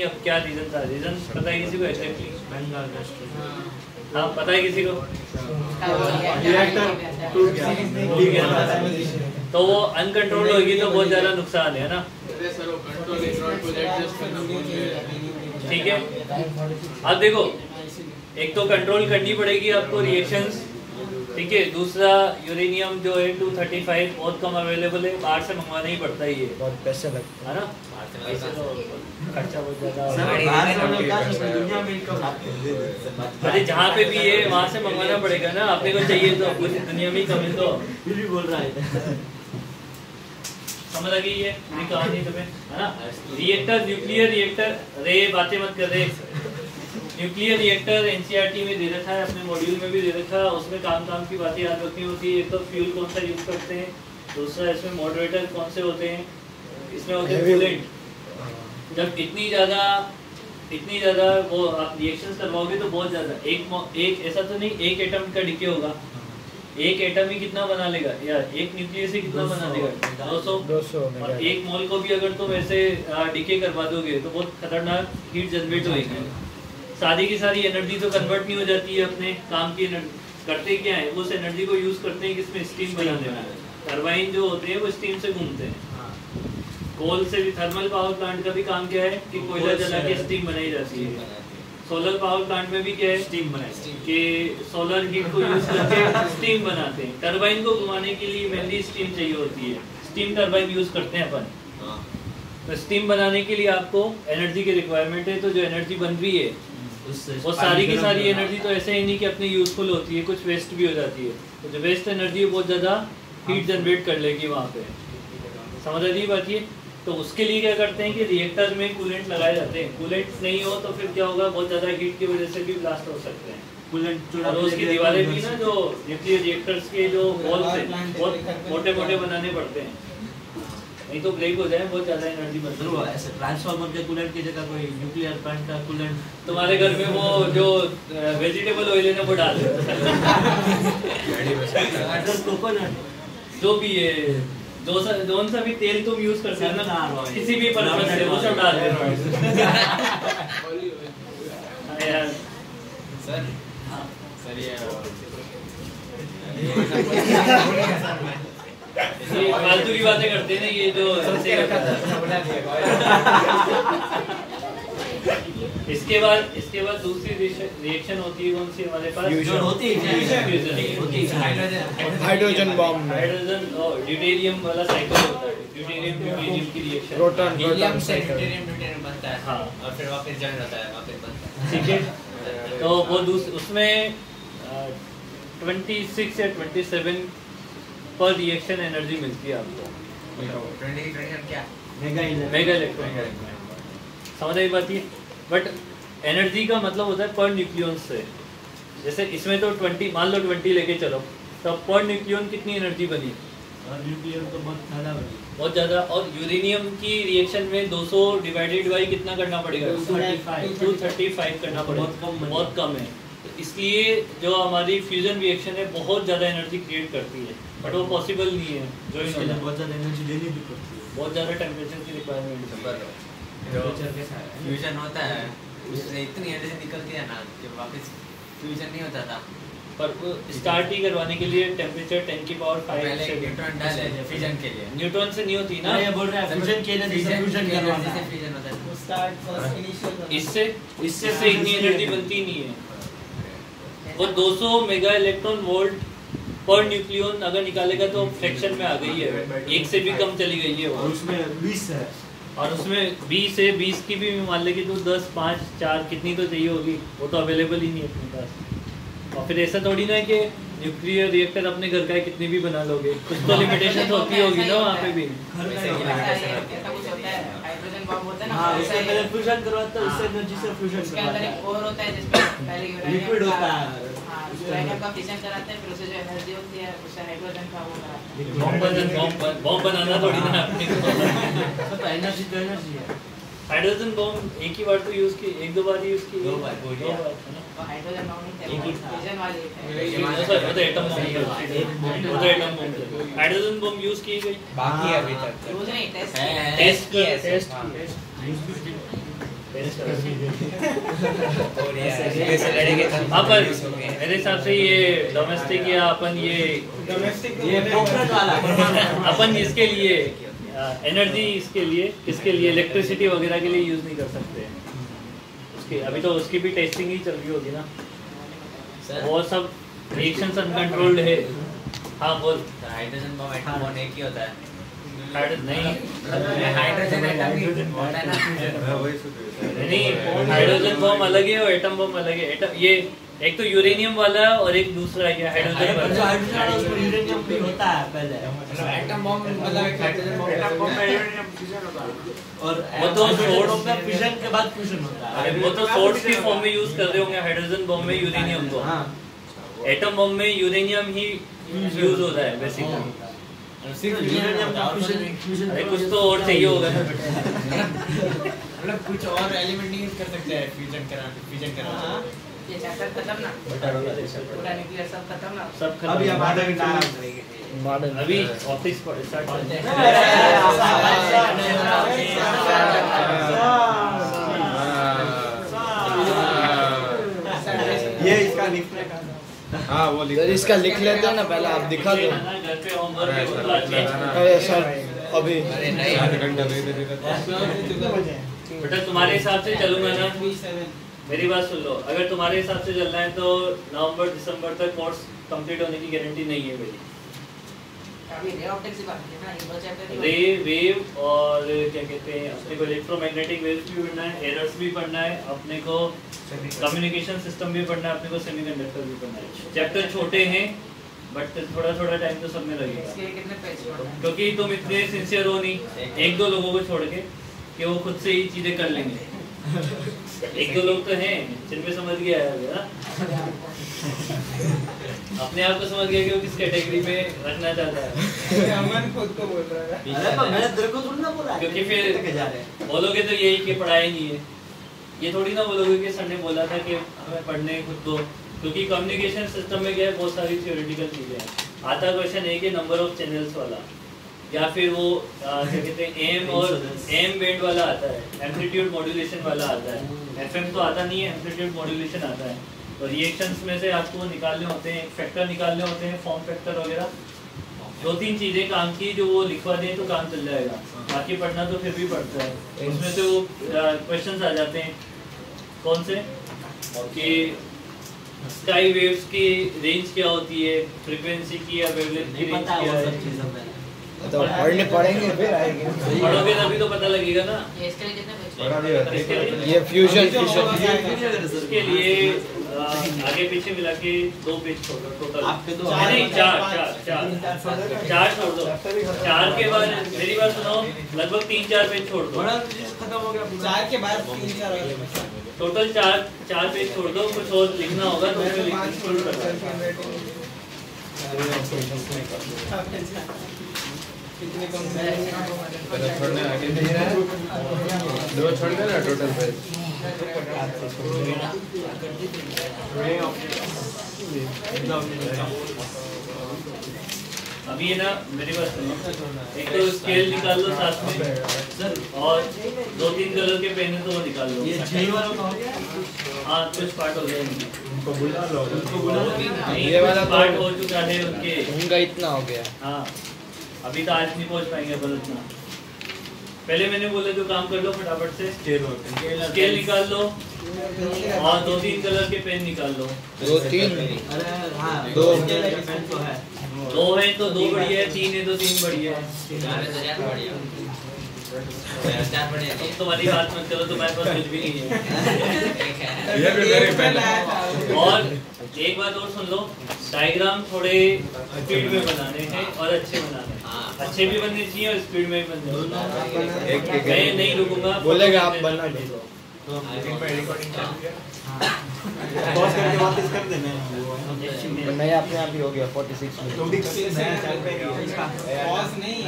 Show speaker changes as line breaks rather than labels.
अब क्या रीजन था? रीजन पता है किसी को? एग्जैक्टली हाँ पता है किसी को? तो वो अनकंट्रोल होगी तो बहुत ज्यादा नुकसान है ना। ठीक है, अब देखो एक तो कंट्रोल करनी पड़ेगी आपको रिएक्शंस, ठीक है। दूसरा यूरेनियम जो है 235 बहुत कम अवेलेबल है, बाहर से मंगवाना ही पड़ता है, ये
बहुत पैसे लगते
है ना, पैसे तो खर्चा बहुत ज्यादा। अरे जहाँ पे भी है वहाँ से मंगवाना पड़ेगा ना, अपने को चाहिए तो पूरी दुनिया में ही कम है, तो
भी बोल रहा है।
समझ आ गई ये कहानी तुम्हें, है ना। रिएक्टर, न्यूक्लियर रिएक्टर, अरे बातें मत कर रहे। न्यूक्लियर रिएक्टर एनसीईआरटी में दे रखा है, अपने मॉड्यूल में भी दे रखा है, उसमें काम की बातें याद रखनी होती है। एक तो फ्यूल कौन सा यूज करते हैं, दूसरा इसमें मॉडरेटर कौन से होते हैं, इसमें होते हैं कूलेंट। जब इतनी ज़्यादा वो आप रिएक्शंस करवाओगे तो बहुत ज़्यादा, एक ऐसा तो नहीं एक एटम का डिके होगा, एक एटम ही कितना बना लेगा यार, एक न्यूक्लियस से कितना बना लेगा 200। और एक मोल को भी अगर तुम ऐसे डिके करवा दोगे तो बहुत खतरनाक हीट जनरेट होगी। सारी की सारी एनर्जी तो कन्वर्ट नहीं हो जाती है अपने काम की एनर्जी। करते क्या है, उस एनर्जी को यूज करते हैं किसमें, स्टीम बनाने में। टरबाइन जो होते हैं वो स्टीम से घूमते हैं। कोल से भी, थर्मल पावर प्लांट का भी काम क्या है कि कोयला जला के स्टीम बनाई जाती है। सोलर पावर प्लांट में भी क्या है, स्टीम बनाई कि सोलर हीट को यूज करके स्टीम बनाते हैं। टरबाइन को घुमाने के लिए मेनली स्टीम चाहिए होती है, स्टीम टरबाइन यूज करते हैं अपन। तो स्टीम बनाने के लिए आपको एनर्जी की रिक्वायरमेंट है, तो जो एनर्जी बन रही है वो सारी की सारी एनर्जी तो ऐसे ही नहीं कि अपनी यूजफुल होती है, कुछ वेस्ट भी हो जाती है। तो जो वेस्ट एनर्जी है बहुत ज़्यादा हीट जनरेट कर लेगी वहाँ पे। समझ आ रही बात ये? तो उसके लिए क्या करते हैं कि रिएक्टर में कूलेंट लगाए जाते हैं। कूलेंट नहीं हो तो फिर क्या होगा, बहुत ज़्यादा हीट की वजह से भी ब्लास्ट हो सकते हैं। कूलेंट और उसकी दीवारें भी ना, जो न्यूक्लियर रिएक्टर्स के जो वॉल्स हैं बहुत मोटे मोटे बनाने पड़ते हैं, नहीं तो ब्रेक हो जाए, बहुत ज्यादा एनर्जी बनती है।
ऐसे ट्रांसफार्मर के कूलेंट की जगह कोई न्यूक्लियर प्लांट का कूलेंट
तुम्हारे घर में वो जो वेजिटेबल ऑयल है ना वो डाल दो
कोकोनट
जो भी है, जोन सा भी तेल तुम यूज कर सकते हो ना किसी भी पर्पस से, वो सब डाल दो यार।
सर सर
ये फालतू की बातें करते हैं ना, ये जो इसके बाद दूसरी रिएक्शन होती है कौन सी हमारे पास,
फ्यूजन होती है, हाइड्रोजन बॉम्ब,
हाइड्रोजन और ड्यूटेरियम वाला साइकिल होता है। ड्यूटेरियम की रिएक्शन,
हीलियम से ड्यूटेरियम बनता है,
हाँ,
और फिर वापस जॉइन होता है, वापस बनता है।
ठीक है, तो वो उसमें 26 या 27 पर रिएक्शन एनर्जी मिलती है आपको।
20 क्या
मेगा इलेक्ट्रॉन, समझ आई बात ये। बट एनर्जी का मतलब होता है पर न्यूक्लियन से। जैसे इसमें तो 20, मान लो 20 लेके चलो, तो पर न्यूक्लियन कितनी एनर्जी बनी?
न्यूक्लियर तो बहुत ज़्यादा।
और यूरेनियम की रिएक्शन में 200 डिवाइडेड बाई कितना करना पड़ेगा? 235 करना पड़ेगा, बहुत कम है। तो इसलिए जो हमारी फ्यूजन रिएक्शन है बहुत ज़्यादा एनर्जी क्रिएट करती है, बट वो पॉसिबल नहीं है। जो इसके
बहुत ज़्यादा एनर्जी देनी भी पड़ती है,
बहुत ज़्यादा टेम्परेचर की रिक्वायरमेंट है।
जो फ्यूजन होता है उससे इतनी एनर्जी निकलती है ना कि वापस फ्यूजन नहीं होता था।
पर स्टार्ट ही करवाने के लिए टेम्परेचर 10 की पावर 5
पहले न्यूट्रॉन डाले फ्यूजन के लिए,
न्यूट्रॉन से नहीं होती ना,
ये बोल रहा है फ्यूजन के लिए, फ्यूजन करवाना है,
फ्यूजन होता है।
इससे इतनी एनर्जी बनती नहीं है। वो 200 mega electron volt per nucleon अगर निकालेगा तो फ्रैक्शन में आ गई है, एक से भी कम चली गई है वो।
और उसमें 20 है,
और उसमें 20 है, 20 की भी मान ले कि तो 10, 5, 4 कितनी तो चाहिए होगी, वो तो अवेलेबल ही नहीं है अपने पास। और फिर ऐसा थोड़ी ना है कि न्यूक्लियर रिएक्टर अपने घर का है कितनी भी बना लोगे, कुछ तो लिमिटेशन होती होगी ना वहाँ पे भी।
हाइड्रोजन बॉम्ब होता है ना,
हाँ, उससे पहले फ्यूजन करवाते हैं, उससे एनर्जी से फ्यूजन
उसके अंदर एक कोर होता है जिसमें पहले
लिक्विड होता है,
यूरेनियम का फिशन कराते हैं, फिर उससे जो एनर्जी होती है उससे हाइड्रोजन का वो कराते हैं।
बॉम्ब बनाना थोड़ी ना अपने को,
तो एनर्जी तो एनर्जी है।
हाइड्रोजन बॉम्ब एक ही बार तो यूज की, एक दो बार यूज की,
दो बार
तो हाइड्रोजन बॉम्ब नहीं थे, फिशन वाली थे।
वो तो atom bomb, hydrogen bomb use की गई,
बाकी अभी तक
यूज नहीं,
टेस्ट की है,
और ये लड़ेंगे
अपन मेरे हिसाब से ये डोमेस्टिक या अपन ये
कॉर्पोरेट वाला
अपन इसके लिए एनर्जी इसके लिए किसके लिए इलेक्ट्रिसिटी वगैरह के लिए यूज नहीं कर सकते उसके अभी तो उसकी भी टेस्टिंग ही चल रही होगी ना वो सब रिएक्शंस अनकंट्रोल्ड है। हाँ बोल।
हाइड्रोजन बम एटम बम एक ही होता है
नहीं
हाइड्रोजन एटम भी होता है ना
नहीं हाइड्रोजन बम अलग है और एटम बम अलग है। एटम ये एक तो यूरेनियम वाला है और एक दूसरा है हाइड्रोजन वाला।
हाइड्रोजन वाला उसमें यूरेनियम भी होता है पहले
एटम बम मतलब एक हाइड्रोजन बम
एटम बम में यूरेनियम फ्यूजन होता है और
वो तो
सोर्स में फिशन के बाद फ्यूजन होता है।
वो तो सोर्स की फॉर्म में यूज कर रहे होंगे हाइड्रोजन बम में यूरेनियम को।
हां
एटम बम में यूरेनियम ही यूज होता है बेसिकली।
सिर्फ यूरेनियम का फ्यूजन
अरे कुछ तो और चाहिए होगा ना
मतलब कुछ और एलिमेंट नहीं यूज कर सकते हैं फ्यूजन कराने
ये चैप्टर खत्म ना पूरा न्यूक्लियर सब खत्म ना
सब खत्म।
अभी हम आधा घंटा
अभी ऑफिस स्टार्ट करते हैं।
ये इसका लिखने का
हाँ वो
सर इसका लिख लेते हैं ना पहले आप दिखा दो।
घर पे होमवर्क
अरे सर अभी
अरे नहीं
आधा घंटा दे
बेटा तुम्हारे हिसाब से चलूंगा ना। मेरी बात सुन लो अगर तुम्हारे हिसाब से चलना है तो नवंबर दिसंबर तक कोर्स कंप्लीट होने की गारंटी नहीं है मेरी।
अभी रे ऑप्टिक्स की बात है ना ये दो चैप्टर
रे वेव और क्या कहते हैं अपने को इलेक्ट्रोमैग्नेटिक वेव्स भी पढ़ना है एरर्स भी पढ़ना है अपने को कम्युनिकेशन सिस्टम भी पढ़ना है अपने को सेमीकंडक्टर भी पढ़ना है। चैप्टर छोटे हैं बट थोड़ा थोड़ा टाइम तो सब में लगेगा
इसके कितने पेज पढ़ना है
क्योंकि तुम इतने सिंसियर हो नहीं एक दो लोगों को छोड़ के कि वो खुद से ही चीजें कर लेंगे। एक दो लोग तो हैं जिनमें समझ गया है ना अपने आप को समझ गया कि वो किस कैटेगरी में रखना चाहता है।
अमन खुद को बोल रहा है
अरे पर मैंने तेरे को थोड़ी ना बोला
क्योंकि फिर
जा रहे
बोलोगे तो यही कि पढ़ाई नहीं है ये थोड़ी ना बोलोगे कि सर ने बोला था कि हमें पढ़ने खुद को क्योंकि कम्युनिकेशन सिस्टम में क्या है बहुत सारी थ्योरेटिकल चीजें हैं। आता क्वेश्चन है कि नंबर ऑफ चैनल्स वाला या फिर वो क्या कहते हैं एम और एम बैंड वाला आता है एम्पलीट्यूड मॉड्यूलेशन वाला आता है। एफएम तो आता नहीं है एम्पलीट्यूड मॉड्यूलेशन आता है। तो रिएक्शंस में से आपको निकालने होते हैं फैक्टर निकालने होते हैं फॉर्म फैक्टर वगैरह दो तीन चीजें काम की जो वो लिखवा दें तो काम चल जाएगा। बाकी पढ़ना तो फिर भी पड़ता है उसमें से वो क्वेश्चंस आ जाते हैं कौन से कि स्काई वेव्स की रेंज क्या होती है फ्रीक्वेंसी की या वेवलेंथ की
नहीं
रेंज
पता
क्या
वो
है।
सब चीजों में
तो पढ़ने पड़ेंगे फिर आएंगे।
पढ़ोगे तभी तो पता लगेगा ना।
ये इसके लिए कितने पेज
बड़ा भी होता है।
इसके लिए
ये फ्यूजन
इसके लिए आगे पीछे मिला के 2 पेज छोड़ो टोटल।
आपके दो
नहीं 4 छोड़ दो 4 के बाद मेरी बात सुनो लगभग 3-4 पेज छोड़ दो
बड़ा खत्म हो गया
4 के बाद 3-4
टोटल 4 पेज छोड़ दो कुछ और लिखना होगा तो उसमें लिखना शुरू करना।
कितने कम
पहले छोड़ने आगे नहीं रहा दो छोड़ देना टोटल पे
अभी है ना मेरी बात सुनो एक तो स्केल निकाल लो साथ में और 2-3 कलर के पेन है तो वो निकाल लो।
ये 6 वाला का हो गया
हाँ कुछ पार्ट हो गए
उनको बुला लो
ये वाला पार्ट हो चुका है उनके
उनका इतना हो गया।
हाँ अभी तो आज नहीं पहुंच पाएंगे अपन इतना। पहले मैंने बोला जो काम कर लो फटाफट से स्केल निकाल लो और 2-3 कलर के पेन निकाल लो।
2-3
अरे हां
दो
पेन तो है
2 है तो 2 बढ़िया है 3 है तो 3 बढ़िया है।
4 बढ़िया 4 बढ़िया
तुम तुम्हारी बात मत करो तुम्हारे पास कुछ भी नहीं है।
ये भी मेरी पेन है।
और एक बात और सुन लो डायग्राम थोड़े स्पीड में बनाने हैं और अच्छे बनाने हैं। अच्छे भी बनने चाहिए और स्पीड में भी बनने चाहिए।
एक
मैं नहीं रुकूंगा
बोलेगा आप बनना
पॉज करके वापस कर देना
नहीं अपने आप ही हो गया 46 मिनट।
तो भी नया चल पे
पॉज नहीं